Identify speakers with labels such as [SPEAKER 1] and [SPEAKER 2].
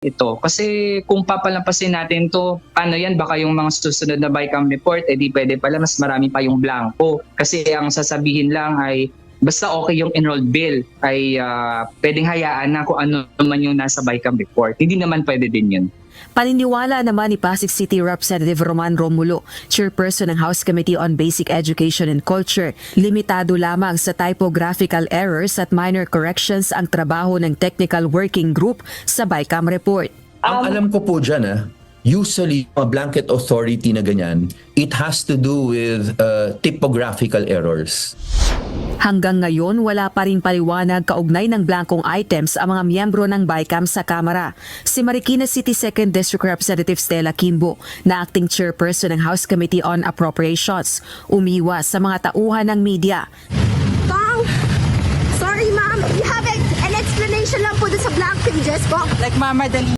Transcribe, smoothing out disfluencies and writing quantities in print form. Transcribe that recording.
[SPEAKER 1] ito. Kasi kung papalampasin natin to, paano yan? Baka yung mga susunod na BICAM report, di pwede pala mas marami pa yung blanco. Kasi ang sasabihin lang ay basta okay yung enrolled bill ay pwedeng hayaan na kung ano naman yung nasa BICAM report. Hindi naman pwede din yun.
[SPEAKER 2] Paniniwala naman ni Pasig City Representative Roman Romulo, chairperson ng House Committee on Basic Education and Culture, limitado lamang sa typographical errors at minor corrections ang trabaho ng Technical Working Group sa BICAM report.
[SPEAKER 3] Ang alam ko po dyan, usually, a blanket authority na ganyan, it has to do with typographical errors.
[SPEAKER 2] Hanggang ngayon, wala pa rin paliwanag kaugnay ng blankong items ang mga miyembro ng BICAM sa Kamara. Si Marikina City 2nd District Representative Stella Kimbo, na acting chairperson ng House Committee on Appropriations, umiwas sa mga tauhan ng media.
[SPEAKER 4] Sorry ma'am, you have an explanation lang po doon sa blank pages po.
[SPEAKER 5] Like Mama Dali.